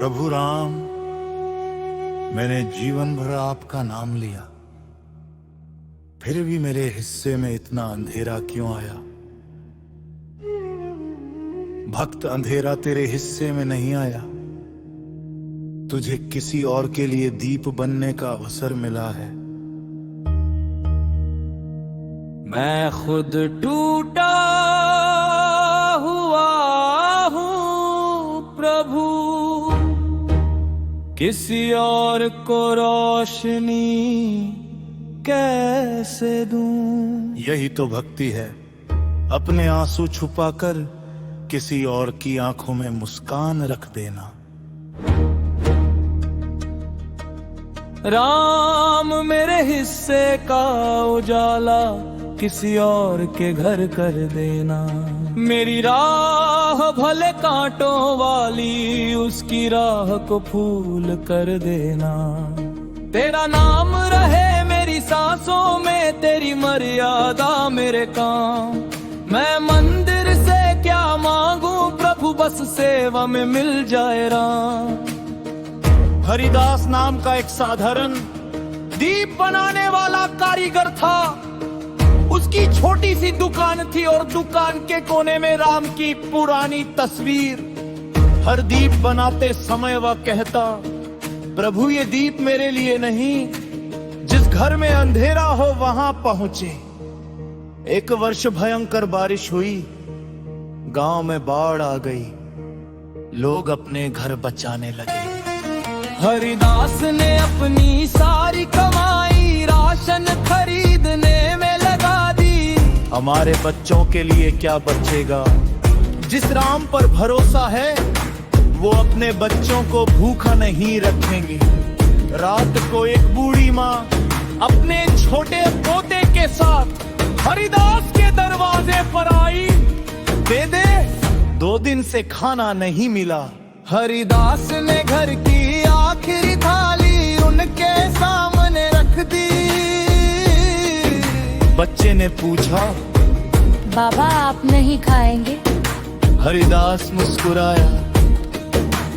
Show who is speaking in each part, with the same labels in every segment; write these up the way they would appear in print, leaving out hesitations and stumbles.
Speaker 1: प्रभु राम, मैंने जीवन भर आपका नाम लिया, फिर भी मेरे हिस्से में इतना अंधेरा क्यों आया? भक्त, अंधेरा तेरे हिस्से में नहीं आया, तुझे किसी और के लिए दीप बनने का अवसर मिला है।
Speaker 2: मैं खुद टूटा हुआ हूँ प्रभु, किसी और को रोशनी कैसे दूं?
Speaker 1: यही तो भक्ति है, अपने आंसू छुपाकर किसी और की आंखों में मुस्कान रख देना।
Speaker 2: राम मेरे हिस्से का उजाला किसी और के घर कर देना। मेरी राह भले कांटों वाली, उसकी राह को फूल कर देना। तेरा नाम रहे मेरी सांसों में, तेरी मर्यादा मेरे काम। मैं मंदिर से क्या मांगू प्रभु, बस सेवा में मिल जाए राम।
Speaker 1: हरिदास नाम का एक साधारण
Speaker 2: दीप बनाने वाला कारीगर था, उसकी छोटी सी दुकान थी और दुकान के कोने में राम की पुरानी तस्वीर।
Speaker 1: हर दीप बनाते समय वह कहता, प्रभु ये दीप मेरे लिए नहीं, जिस घर में अंधेरा हो वहां पहुंचे। एक वर्ष भयंकर बारिश हुई, गांव में बाढ़ आ गई, लोग अपने घर बचाने लगे।
Speaker 2: हरिदास ने अपनी सारी कमाई राशन खरीदने में लगा दी।
Speaker 1: हमारे बच्चों के लिए क्या बचेगा? जिस राम पर भरोसा है वो अपने बच्चों को भूखा नहीं रखेंगे। रात को एक बूढ़ी माँ अपने छोटे पोते के साथ हरिदास के दरवाजे पर आई। दे दे, 2 दिन से खाना नहीं मिला।
Speaker 2: हरिदास ने घर की आखिरी थाली उनके सामने रख दी।
Speaker 1: बच्चे ने पूछा,
Speaker 3: बाबा आप नहीं खाएंगे?
Speaker 1: हरिदास मुस्कुराया,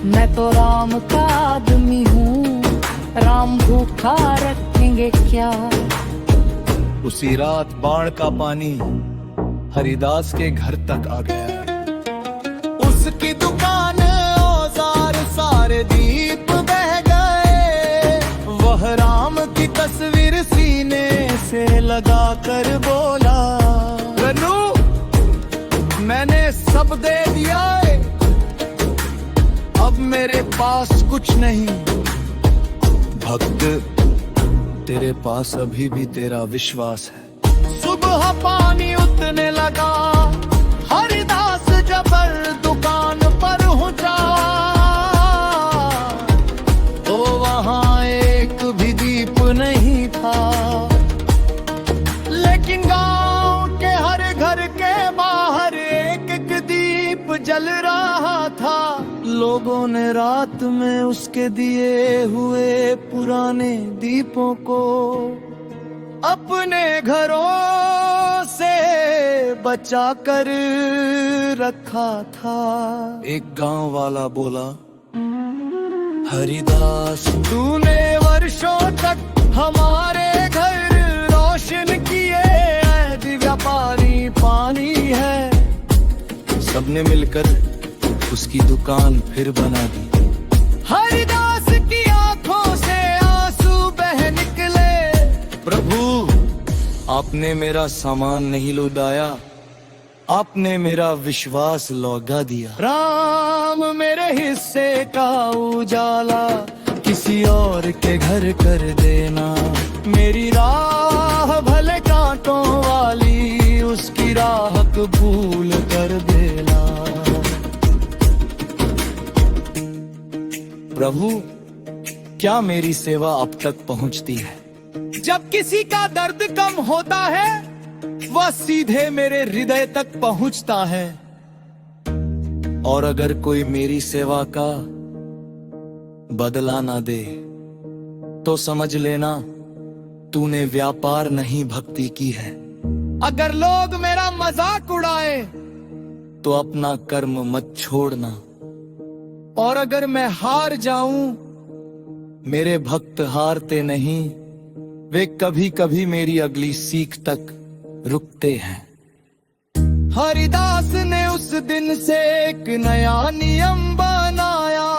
Speaker 3: मैं तो राम का आदमी हूँ, राम भूखा रखेंगे क्या?
Speaker 1: उसी रात बाढ़ का पानी हरिदास के घर तक आ गया।
Speaker 2: उसकी दुकान औजार सारे दीप बह गए। वह राम की तस्वीर सीने से लगा कर बोला, रनु मैंने सब दे दिया है, अब मेरे पास कुछ नहीं।
Speaker 1: भक्त, तेरे पास अभी भी तेरा विश्वास है।
Speaker 2: सुबह पानी उतरने लगा, हरिदास जबर दुकान पर पहुंचा तो वहां एक भी दीप नहीं था। लेकिन गांव के हर घर के बाहर एक एक दीप जल रहा था। लोगों ने रात में उसके दिए हुए पुराने दीपों को अपने घरों से बचा कर रखा था।
Speaker 1: एक गांव वाला बोला, हरिदास
Speaker 2: तूने वर्षों तक हमारे घर रोशन किए, व्यापारी पानी है।
Speaker 1: सबने मिलकर उसकी दुकान फिर बना दी।
Speaker 2: हरिदास की आंखों से आंसू बह निकले।
Speaker 1: प्रभु, आपने मेरा सामान नहीं लुटाया, आपने मेरा विश्वास लौटा दिया।
Speaker 2: राम मेरे हिस्से का उजाला किसी और के घर कर देना। मेरी राह भले कांटों वाली, उसकी राह कबूल कर देना।
Speaker 1: प्रभु, क्या मेरी सेवा अब तक पहुंचती है?
Speaker 2: जब किसी का दर्द कम होता है वह सीधे मेरे हृदय तक पहुंचता है।
Speaker 1: और अगर कोई मेरी सेवा का बदला ना दे तो समझ लेना तूने व्यापार नहीं भक्ति की है।
Speaker 2: अगर लोग मेरा मजाक उड़ाए
Speaker 1: तो अपना कर्म मत छोड़ना। और अगर मैं हार जाऊं, मेरे भक्त हारते नहीं, वे कभी कभी मेरी अगली सीख तक रुकते हैं। हरिदास ने उस दिन से एक नया नियम बनाया,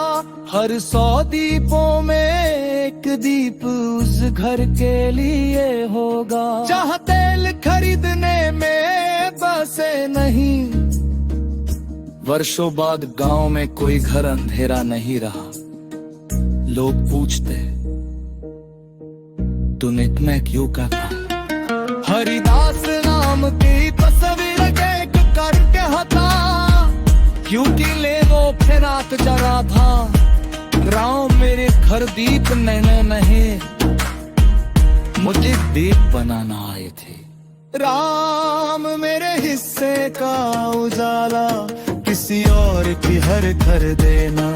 Speaker 1: हर 100 दीपों में एक दीप उस घर के लिए होगा, जहाँ तेल खरीदने में बसे नहीं। वर्षों बाद गांव में कोई घर अंधेरा नहीं रहा। लोग पूछते, तूने इतना क्यों कहा? हरिदास नाम की तस्वीर एक करके हटा, क्योंकि ले वो फिर रात जरा था। राम मेरे घर दीप नैनो नहीं, मुझे दीप बनाना आए थे। राम मेरे हिस्से का उजाला, किसी और की हर कर देना।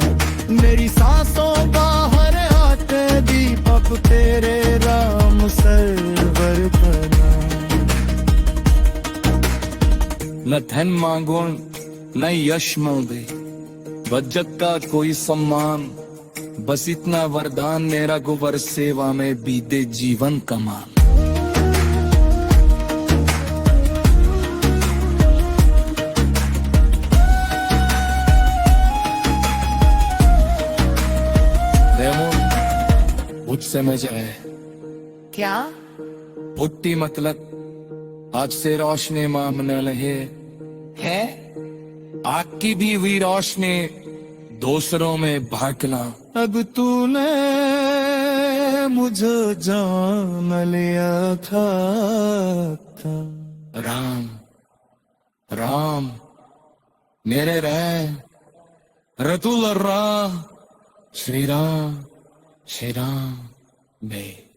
Speaker 1: मेरी सांसों का हर आते दीपक तेरे राम सरवर बना। न धन मांगो न यश मांगे, बज्जत का कोई सम्मान, बस इतना वरदान मेरा गोबर सेवा में बीते जीवन कमान। मुझसे में जाए
Speaker 3: क्या?
Speaker 1: पुट्टी मतलब आज से रोशनी मामने लगे है। आग की भी हुई रोशनी दूसरों में भागना। अब तूने मुझे जान लिया था। राम राम मेरे रतुल राम श्री राम श्री राम बे।